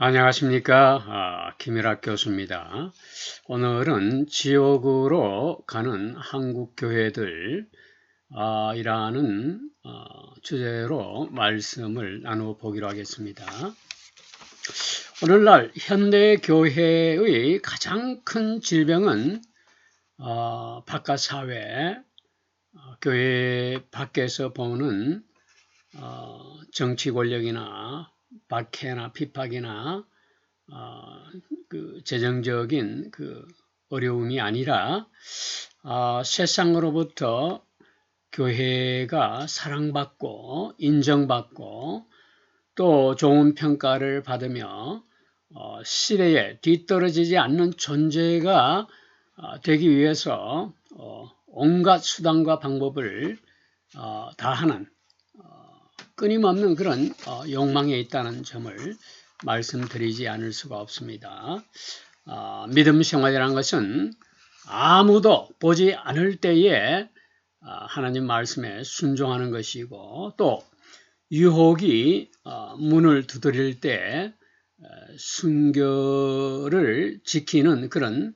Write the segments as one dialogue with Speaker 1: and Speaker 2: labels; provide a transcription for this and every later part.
Speaker 1: 안녕하십니까. 김일학 교수입니다. 오늘은 지옥으로 가는 한국 교회들 이라는 주제로 말씀을 나누어 보기로 하겠습니다. 오늘날 현대 교회의 가장 큰 질병은 바깥 사회, 교회 밖에서 보는 정치 권력이나 박해나 핍박이나 재정적인 어려움이 아니라 세상으로부터 교회가 사랑받고 인정받고 또 좋은 평가를 받으며 시대에 뒤떨어지지 않는 존재가 되기 위해서 온갖 수단과 방법을 다하는 끊임없는 그런 욕망에 있다는 점을 말씀드리지 않을 수가 없습니다. 믿음 생활이라는 것은 아무도 보지 않을 때에 하나님 말씀에 순종하는 것이고, 또 유혹이 문을 두드릴 때 순결을 지키는 그런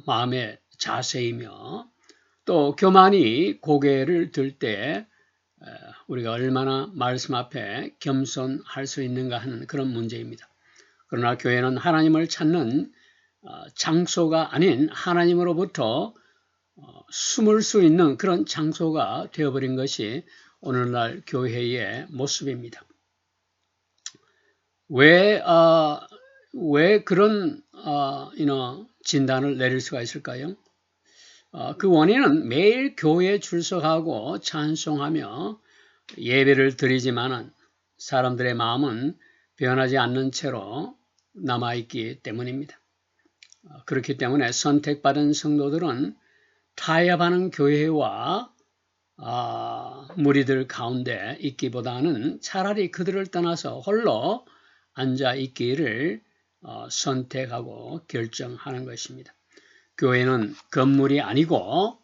Speaker 1: 마음의 자세이며, 또 교만이 고개를 들 때 우리가 얼마나 말씀 앞에 겸손할 수 있는가 하는 그런 문제입니다. 그러나 교회는 하나님을 찾는 장소가 아닌 하나님으로부터 숨을 수 있는 그런 장소가 되어버린 것이 오늘날 교회의 모습입니다. 왜 그런 진단을 내릴 수가 있을까요? 그 원인은 매일 교회에 출석하고 찬송하며 예배를 드리지만은 사람들의 마음은 변하지 않는 채로 남아있기 때문입니다. 그렇기 때문에 선택받은 성도들은 타협하는 교회와 무리들 가운데 있기보다는 차라리 그들을 떠나서 홀로 앉아 있기를 선택하고 결정하는 것입니다. 교회는 건물이 아니고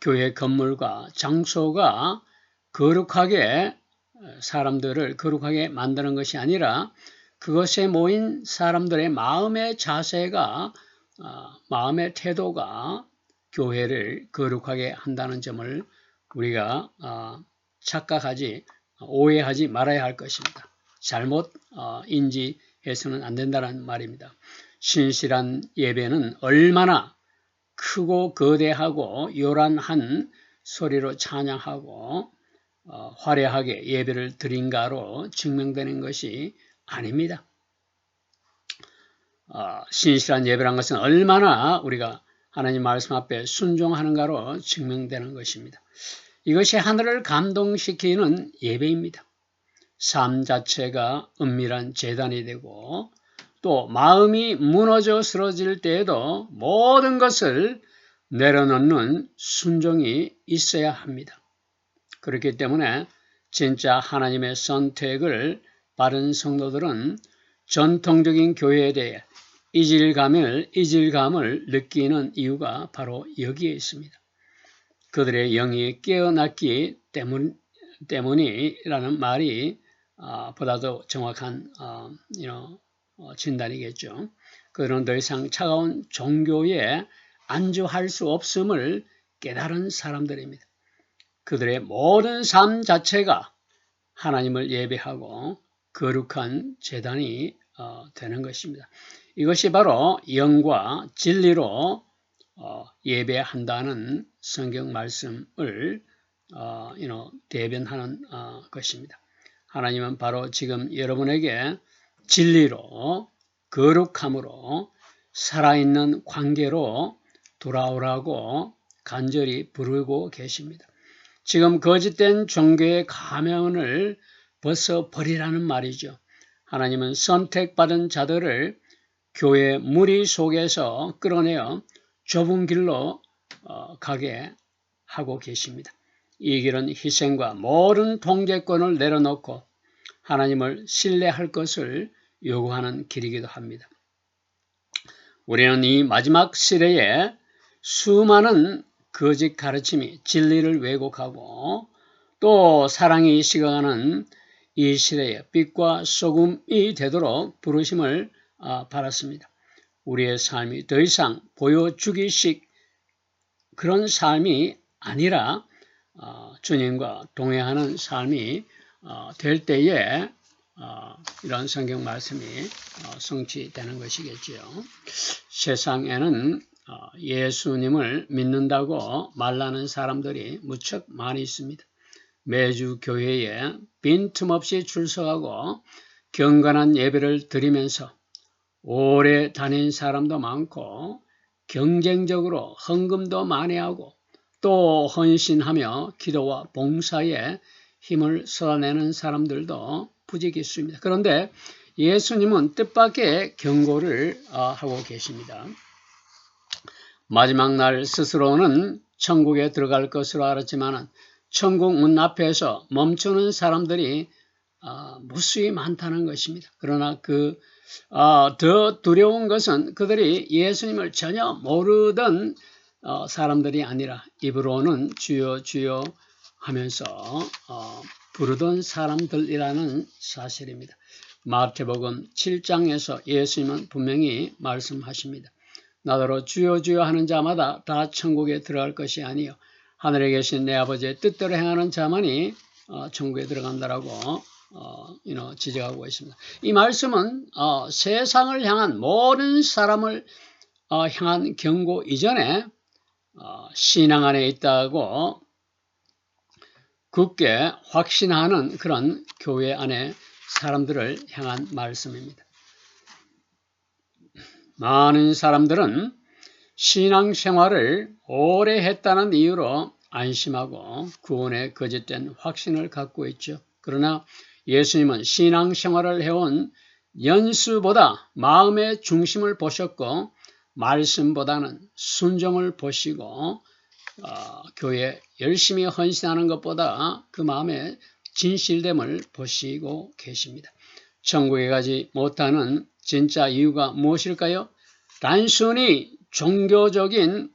Speaker 1: 교회 건물과 장소가 거룩하게 사람들을 거룩하게 만드는 것이 아니라 그것에 모인 사람들의 마음의 자세가 마음의 태도가 교회를 거룩하게 한다는 점을 우리가 오해하지 말아야 할 것입니다. 잘못 인지해서는 안 된다는 말입니다. 신실한 예배는 얼마나 크고 거대하고 요란한 소리로 찬양하고 화려하게 예배를 드린가로 증명되는 것이 아닙니다. 신실한 예배란 것은 얼마나 우리가 하나님 말씀 앞에 순종하는가로 증명되는 것입니다. 이것이 하늘을 감동시키는 예배입니다. 삶 자체가 은밀한 제단이 되고 또 마음이 무너져 쓰러질 때에도 모든 것을 내려놓는 순종이 있어야 합니다. 그렇기 때문에 진짜 하나님의 선택을 받은 성도들은 전통적인 교회에 대해 이질감을 느끼는 이유가 바로 여기에 있습니다. 그들의 영이 깨어났기 때문이라는 말이 보다도 정확한 진단이겠죠. 그들은 더 이상 차가운 종교에 안주할 수 없음을 깨달은 사람들입니다. 그들의 모든 삶 자체가 하나님을 예배하고 거룩한 제단이 되는 것입니다. 이것이 바로 영과 진리로 예배한다는 성경 말씀을 대변하는 것입니다. 하나님은 바로 지금 여러분에게 진리로 거룩함으로 살아있는 관계로 돌아오라고 간절히 부르고 계십니다. 지금 거짓된 종교의 가면을 벗어버리라는 말이죠. 하나님은 선택받은 자들을 교회 무리 속에서 끌어내어 좁은 길로 가게 하고 계십니다. 이 길은 희생과 모든 통제권을 내려놓고 하나님을 신뢰할 것을 요구하는 길이기도 합니다. 우리는 이 마지막 시대에 수많은 거짓 가르침이 진리를 왜곡하고 또 사랑이 식어가는 이 시대에 빛과 소금이 되도록 부르심을 받았습니다. 우리의 삶이 더 이상 보여주기식 그런 삶이 아니라 주님과 동행하는 삶이 될 때에 이런 성경 말씀이 성취되는 것이겠지요. 세상에는 예수님을 믿는다고 말하는 사람들이 무척 많이 있습니다. 매주 교회에 빈틈없이 출석하고 경건한 예배를 드리면서 오래 다닌 사람도 많고 경쟁적으로 헌금도 많이 하고 또 헌신하며 기도와 봉사에 힘을 쏟아내는 사람들도 부지기수입니다. 그런데 예수님은 뜻밖의 경고를 하고 계십니다. 마지막 날 스스로는 천국에 들어갈 것으로 알았지만 천국 문 앞에서 멈추는 사람들이 무수히 많다는 것입니다. 그러나 더 두려운 것은 그들이 예수님을 전혀 모르던 사람들이 아니라 입으로는 주여 주여 하면서 부르던 사람들이라는 사실입니다. 마태복음 7장에서 예수님은 분명히 말씀하십니다. 나더러 주여 주여 하는 자마다 다 천국에 들어갈 것이 아니요 하늘에 계신 내 아버지의 뜻대로 행하는 자만이 천국에 들어간다라고 지적하고 있습니다. 이 말씀은 세상을 향한 모든 사람을 향한 경고 이전에 신앙 안에 있다고 굳게 확신하는 그런 교회 안에 사람들을 향한 말씀입니다. 많은 사람들은 신앙생활을 오래 했다는 이유로 안심하고 구원에 거짓된 확신을 갖고 있죠. 그러나 예수님은 신앙생활을 해온 연수보다 마음의 중심을 보셨고 말씀보다는 순종을 보시고 교회에 열심히 헌신하는 것보다 그 마음의 진실됨을 보시고 계십니다. 천국에 가지 못하는 진짜 이유가 무엇일까요? 단순히 종교적인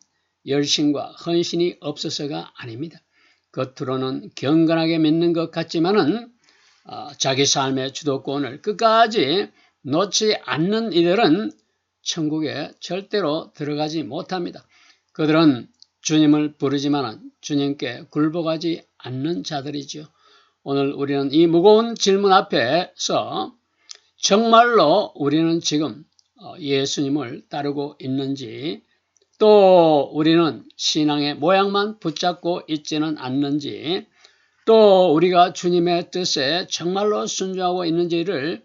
Speaker 1: 열심과 헌신이 없어서가 아닙니다. 겉으로는 경건하게 믿는 것 같지만은 자기 삶의 주도권을 끝까지 놓지 않는 이들은 천국에 절대로 들어가지 못합니다. 그들은 주님을 부르지만 주님께 굴복하지 않는 자들이죠. 오늘 우리는 이 무거운 질문 앞에서 정말로 우리는 지금 예수님을 따르고 있는지 또 우리는 신앙의 모양만 붙잡고 있지는 않는지 또 우리가 주님의 뜻에 정말로 순종하고 있는지를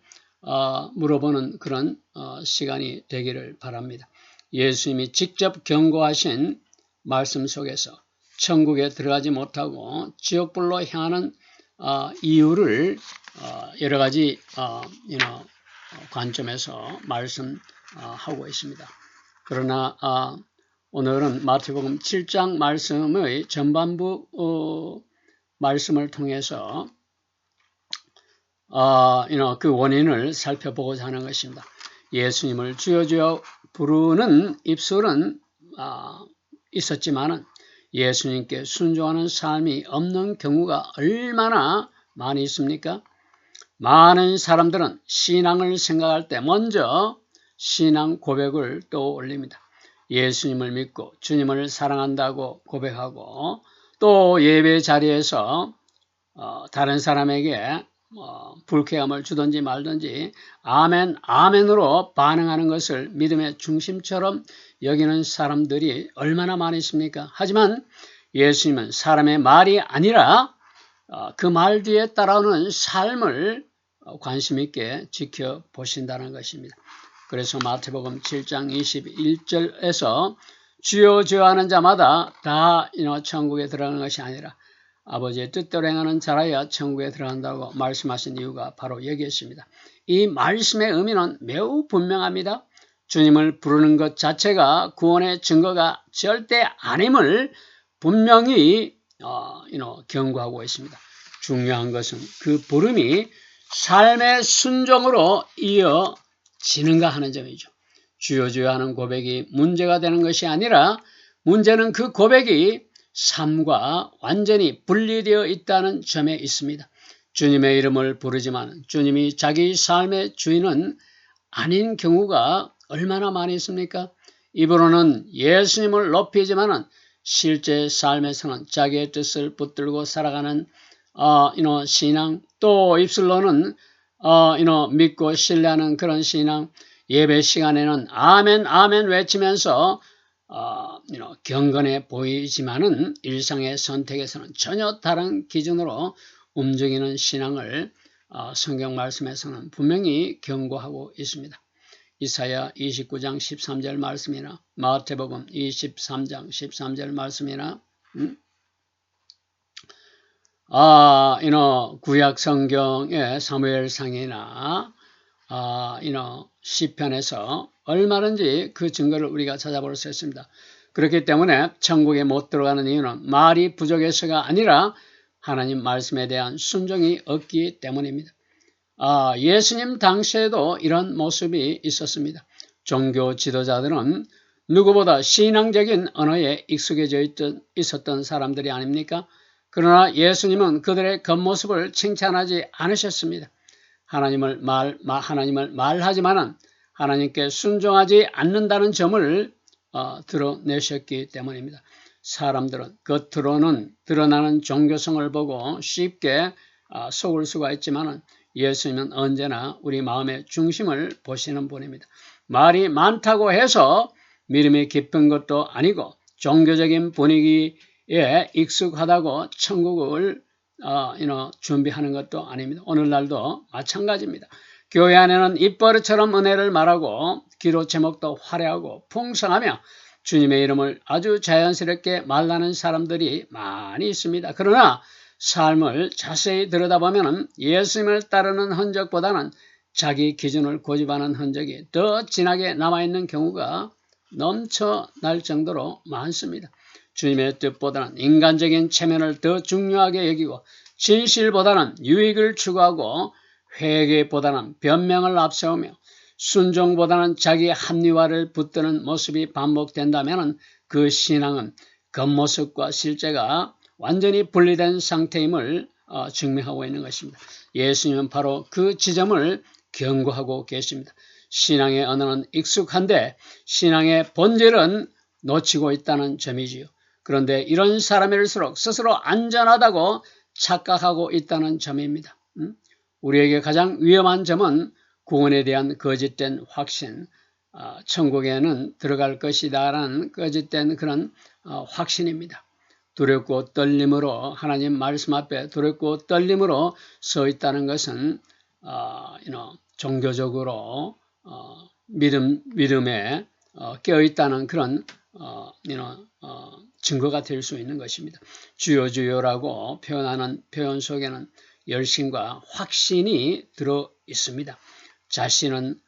Speaker 1: 물어보는 그런 시간이 되기를 바랍니다. 예수님이 직접 경고하신 말씀 속에서 천국에 들어가지 못하고 지옥불로 향하는 이유를 여러 가지 관점에서 말씀하고 있습니다. 그러나 오늘은 마태복음 7장 말씀의 전반부 말씀을 통해서 그 원인을 살펴보고자 하는 것입니다. 예수님을 주여 주여 부르는 입술은 있었지만 예수님께 순종하는 삶이 없는 경우가 얼마나 많이 있습니까? 많은 사람들은 신앙을 생각할 때 먼저 신앙 고백을 떠올립니다. 예수님을 믿고 주님을 사랑한다고 고백하고 또 예배 자리에서 다른 사람에게 불쾌함을 주든지 말든지 아멘 아멘으로 반응하는 것을 믿음의 중심처럼 여기는 사람들이 얼마나 많이 있습니까? 하지만 예수님은 사람의 말이 아니라 그 말 뒤에 따라오는 삶을 관심 있게 지켜보신다는 것입니다. 그래서 마태복음 7장 21절에서 주여 주여 하는 자마다 다 천국에 들어가는 것이 아니라 아버지의 뜻대로 행하는 자라야 천국에 들어간다고 말씀하신 이유가 바로 여기에 있습니다. 이 말씀의 의미는 매우 분명합니다. 주님을 부르는 것 자체가 구원의 증거가 절대 아님을 분명히 경고하고 있습니다. 중요한 것은 그 부름이 삶의 순종으로 이어지는가 하는 점이죠. 주여 주여 하는 고백이 문제가 되는 것이 아니라 문제는 그 고백이 삶과 완전히 분리되어 있다는 점에 있습니다. 주님의 이름을 부르지만 주님이 자기 삶의 주인은 아닌 경우가 얼마나 많이 있습니까? 입으로는 예수님을 높이지만은 실제 삶에서는 자기의 뜻을 붙들고 살아가는 신앙, 또 입술로는 믿고 신뢰하는 그런 신앙, 예배 시간에는 아멘 아멘 외치면서 경건해 보이지만은 일상의 선택에서는 전혀 다른 기준으로 움직이는 신앙을 성경 말씀에서는 분명히 경고하고 있습니다. 이사야 29장 13절 말씀이나 마태복음 23장 13절 말씀이나 구약 성경의 사무엘상이나 시편에서 얼마든지 그 증거를 우리가 찾아볼 수 있습니다. 그렇기 때문에 천국에 못 들어가는 이유는 말이 부족해서가 아니라 하나님 말씀에 대한 순종이 없기 때문입니다. 예수님 당시에도 이런 모습이 있었습니다. 종교 지도자들은 누구보다 신앙적인 언어에 익숙해져 있었던 사람들이 아닙니까? 그러나 예수님은 그들의 겉모습을 칭찬하지 않으셨습니다. 하나님을 말하지만은 하나님께 순종하지 않는다는 점을 드러내셨기 때문입니다. 사람들은 겉으로는 드러나는 종교성을 보고 쉽게 속을 수가 있지만은 예수님은 언제나 우리 마음의 중심을 보시는 분입니다. 말이 많다고 해서 믿음이 깊은 것도 아니고 종교적인 분위기에 익숙하다고 천국을 준비하는 것도 아닙니다. 오늘날도 마찬가지입니다. 교회 안에는 입버릇처럼 은혜를 말하고 기도 제목도 화려하고 풍성하며 주님의 이름을 아주 자연스럽게 말하는 사람들이 많이 있습니다. 그러나 삶을 자세히 들여다보면 예수님을 따르는 흔적보다는 자기 기준을 고집하는 흔적이 더 진하게 남아있는 경우가 넘쳐날 정도로 많습니다. 주님의 뜻보다는 인간적인 체면을 더 중요하게 여기고 진실보다는 유익을 추구하고 회개보다는 변명을 앞세우며 순종보다는 자기 합리화를 붙드는 모습이 반복된다면 그 신앙은 겉모습과 실제가 완전히 분리된 상태임을 증명하고 있는 것입니다. 예수님은 바로 그 지점을 경고하고 계십니다. 신앙의 언어는 익숙한데 신앙의 본질은 놓치고 있다는 점이지요. 그런데 이런 사람일수록 스스로 안전하다고 착각하고 있다는 점입니다. 우리에게 가장 위험한 점은 구원에 대한 거짓된 확신, 천국에는 들어갈 것이다라는 거짓된 그런 확신입니다. 두렵고 떨림으로 하나님 말씀 앞에 두렵고 떨림으로 서 있다는 것은 종교적으로 믿음에 깨어있다는 그런 증거가 될 수 있는 것입니다. 주여 주여라고 표현하는 표현 속에는 열심과 확신이 들어 있습니다. 자신은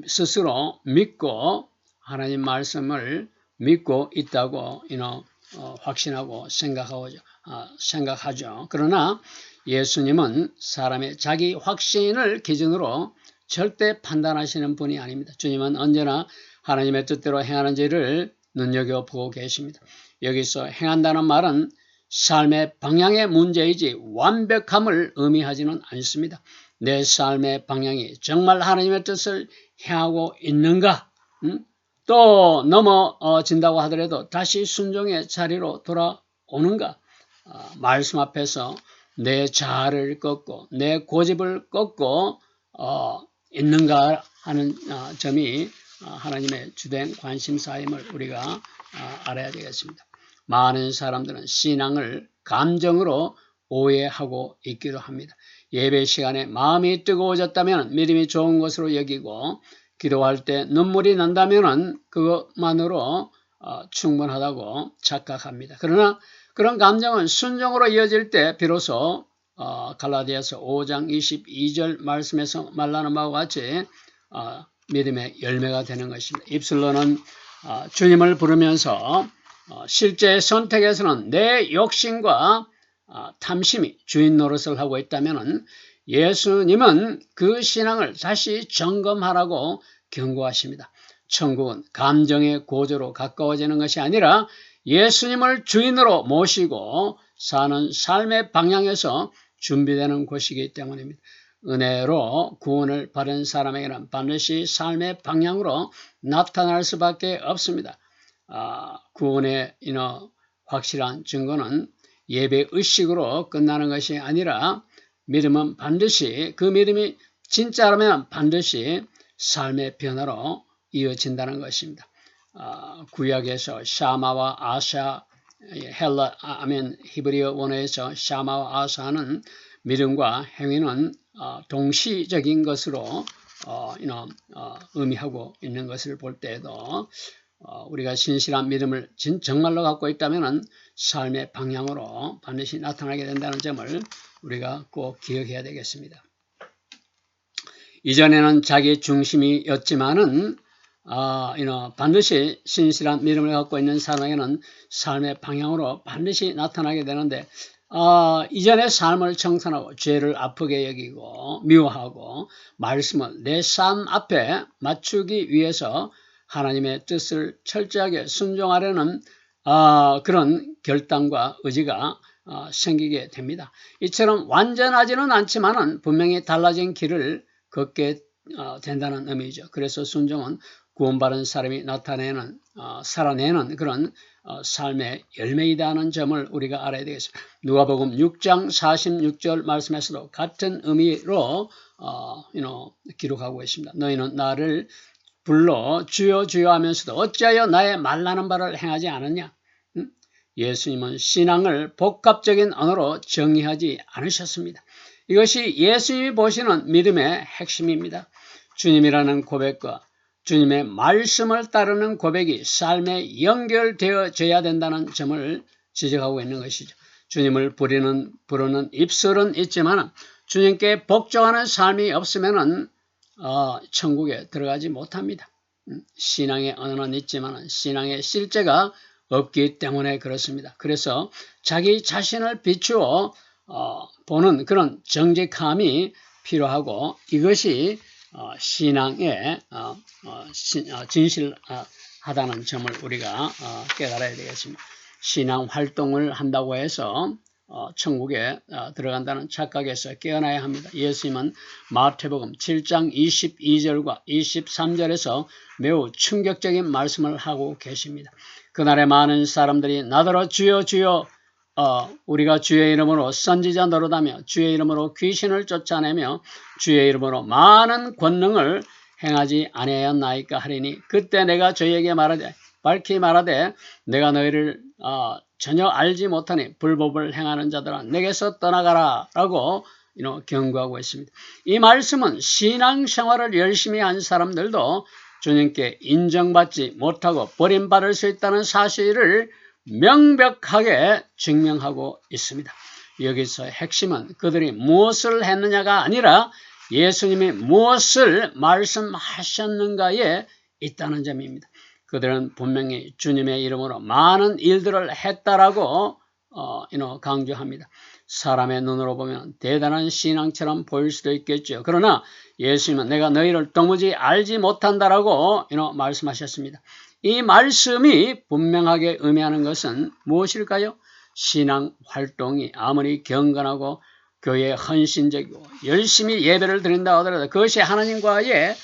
Speaker 1: 스스로 믿고 하나님 말씀을 믿고 있다고 확신하고 생각하죠. 그러나 예수님은 사람의 자기 확신을 기준으로 절대 판단하시는 분이 아닙니다. 주님은 언제나 하나님의 뜻대로 행하는지를 눈여겨보고 계십니다. 여기서 행한다는 말은 삶의 방향의 문제이지 완벽함을 의미하지는 않습니다. 내 삶의 방향이 정말 하나님의 뜻을 행하고 있는가? 또 넘어진다고 하더라도 다시 순종의 자리로 돌아오는가? 말씀 앞에서 내 자아를 꺾고 내 고집을 꺾고 있는가 하는 점이 하나님의 주된 관심사임을 우리가 알아야 되겠습니다. 많은 사람들은 신앙을 감정으로 오해하고 있기도 합니다. 예배 시간에 마음이 뜨거워졌다면 믿음이 좋은 것으로 여기고 기도할 때 눈물이 난다면 그것만으로 충분하다고 착각합니다. 그러나 그런 감정은 순종으로 이어질 때 비로소 갈라디아서 5장 22절 말씀에서 말하는 바와 같이 믿음의 열매가 되는 것입니다. 입술로는 주님을 부르면서 실제 선택에서는 내 욕심과 탐심이 주인 노릇을 하고 있다면 예수님은 그 신앙을 다시 점검하라고 경고하십니다. 천국은 감정의 고조로 가까워지는 것이 아니라 예수님을 주인으로 모시고 사는 삶의 방향에서 준비되는 곳이기 때문입니다. 은혜로 구원을 받은 사람에게는 반드시 삶의 방향으로 나타날 수밖에 없습니다. 구원의 확실한 증거는 예배 의식으로 끝나는 것이 아니라 믿음은 반드시 그 믿음이 진짜라면 반드시 삶의 변화로 이어진다는 것입니다. 구약에서 샤마와 아사, 히브리어 원어에서 샤마와 아사는 믿음과 행위는 동시적인 것으로 의미하고 있는 것을 볼 때에도 우리가 신실한 믿음을 정말로 갖고 있다면 삶의 방향으로 반드시 나타나게 된다는 점을 우리가 꼭 기억해야 되겠습니다. 이전에는 자기 중심이었지만은 반드시 신실한 믿음을 갖고 있는 사람에게는 삶의 방향으로 반드시 나타나게 되는데 이전의 삶을 청산하고 죄를 아프게 여기고 미워하고 말씀을 내 삶 앞에 맞추기 위해서 하나님의 뜻을 철저하게 순종하려는 그런 결단과 의지가 생기게 됩니다. 이처럼 완전하지는 않지만은 분명히 달라진 길을 걷게 된다는 의미죠. 그래서 순종은 구원받은 사람이 살아내는 그런 삶의 열매이다는 점을 우리가 알아야 되겠습니다. 누가복음 6장 46절 말씀에서도 같은 의미로 기록하고 있습니다. 너희는 나를 불러 주여 주여 하면서도 어찌하여 나의 말라는 바를 행하지 않았냐? 예수님은 신앙을 복합적인 언어로 정의하지 않으셨습니다. 이것이 예수님이 보시는 믿음의 핵심입니다. 주님이라는 고백과 주님의 말씀을 따르는 고백이 삶에 연결되어져야 된다는 점을 지적하고 있는 것이죠. 주님을 부르는 입술은 있지만 주님께 복종하는 삶이 없으면 천국에 들어가지 못합니다. 신앙의 언어는 있지만 신앙의 실제가 없기 때문에 그렇습니다. 그래서 자기 자신을 비추어 보는 그런 정직함이 필요하고 이것이 신앙의 진실하다는 점을 우리가 깨달아야 되겠습니다. 신앙 활동을 한다고 해서 천국에 들어간다는 착각에서 깨어나야 합니다. 예수님은 마태복음 7장 22절과 23절에서 매우 충격적인 말씀을 하고 계십니다. 그날에 많은 사람들이 나더러 주여 주여 우리가 주의 이름으로 선지자 노릇하며 주의 이름으로 귀신을 쫓아내며 주의 이름으로 많은 권능을 행하지 아니하였나이까 하리니 그때 내가 저희에게 밝히 말하되 내가 너희를 전혀 알지 못하니 불법을 행하는 자들아 내게서 떠나가라 라고 경고하고 있습니다. 이 말씀은 신앙생활을 열심히 한 사람들도 주님께 인정받지 못하고 버림받을 수 있다는 사실을 명백하게 증명하고 있습니다. 여기서 핵심은 그들이 무엇을 했느냐가 아니라 예수님이 무엇을 말씀하셨는가에 있다는 점입니다. 그들은 분명히 주님의 이름으로 많은 일들을 했다라고 강조합니다. 사람의 눈으로 보면 대단한 신앙처럼 보일 수도 있겠죠. 그러나 예수님은 내가 너희를 도무지 알지 못한다라고 말씀하셨습니다. 이 말씀이 분명하게 의미하는 것은 무엇일까요? 신앙 활동이 아무리 경건하고 교회에 헌신적이고 열심히 예배를 드린다 하더라도 그것이 하나님과의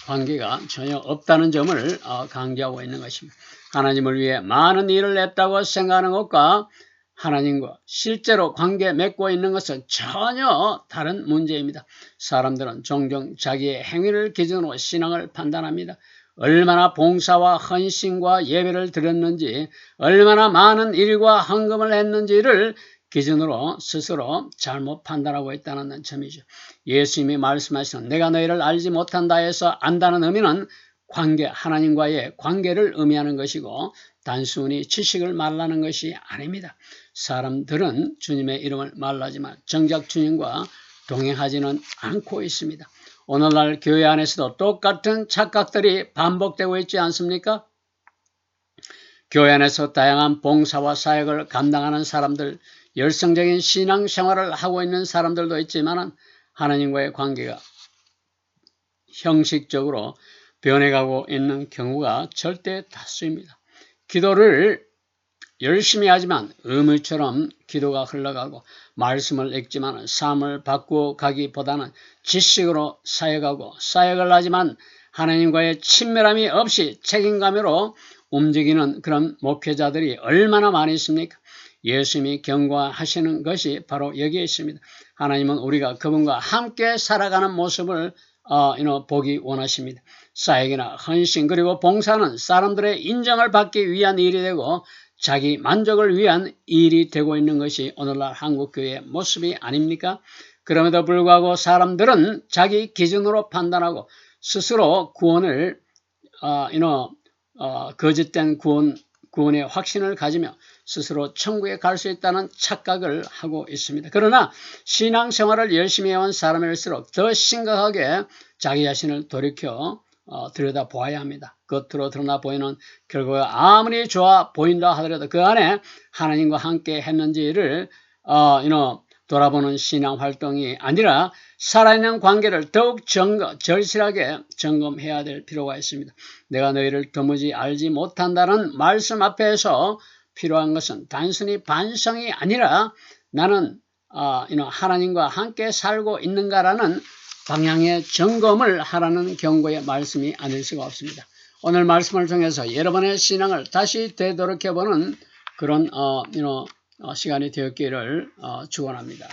Speaker 1: 관계가 전혀 없다는 점을 강조하고 있는 것입니다. 하나님을 위해 많은 일을 했다고 생각하는 것과 하나님과 실제로 관계 맺고 있는 것은 전혀 다른 문제입니다. 사람들은 종종 자기의 행위를 기준으로 신앙을 판단합니다. 얼마나 봉사와 헌신과 예배를 드렸는지, 얼마나 많은 일과 헌금을 했는지를 기준으로 스스로 잘못 판단하고 있다는 점이죠. 예수님이 말씀하시는 내가 너희를 알지 못한다 해서 안다는 의미는 하나님과의 관계를 의미하는 것이고 단순히 지식을 말하는 것이 아닙니다. 사람들은 주님의 이름을 말하지만 정작 주님과 동행하지는 않고 있습니다. 오늘날 교회 안에서도 똑같은 착각들이 반복되고 있지 않습니까? 교회 안에서 다양한 봉사와 사역을 감당하는 사람들, 열성적인 신앙생활을 하고 있는 사람들도 있지만 하나님과의 관계가 형식적으로 변해가고 있는 경우가 절대 다수입니다. 기도를 열심히 하지만 의무처럼 기도가 흘러가고 말씀을 읽지만 삶을 바꾸어 가기보다는 지식으로 사역을 하지만 하나님과의 친밀함이 없이 책임감으로 움직이는 그런 목회자들이 얼마나 많이 있습니까? 예수님이 경고하시는 것이 바로 여기에 있습니다. 하나님은 우리가 그분과 함께 살아가는 모습을 보기 원하십니다. 사역이나 헌신 그리고 봉사는 사람들의 인정을 받기 위한 일이 되고 자기 만족을 위한 일이 되고 있는 것이 오늘날 한국교회의 모습이 아닙니까? 그럼에도 불구하고 사람들은 자기 기준으로 판단하고 스스로 구원을 거짓된 구원의 확신을 가지며 스스로 천국에 갈 수 있다는 착각을 하고 있습니다. 그러나 신앙생활을 열심히 해온 사람일수록 더 심각하게 자기 자신을 돌이켜 들여다보아야 합니다. 겉으로 드러나 보이는 결과가 아무리 좋아 보인다 하더라도 그 안에 하나님과 함께 했는지를 돌아보는 신앙활동이 아니라 살아있는 관계를 더욱 절실하게 점검해야 될 필요가 있습니다. 내가 너희를 도무지 알지 못한다는 말씀 앞에서 필요한 것은 단순히 반성이 아니라 나는 하나님과 함께 살고 있는가라는 방향의 점검을 하라는 경고의 말씀이 아닐 수가 없습니다. 오늘 말씀을 통해서 여러분의 신앙을 다시 되돌아보는 그런 시간이 되었기를 축원합니다.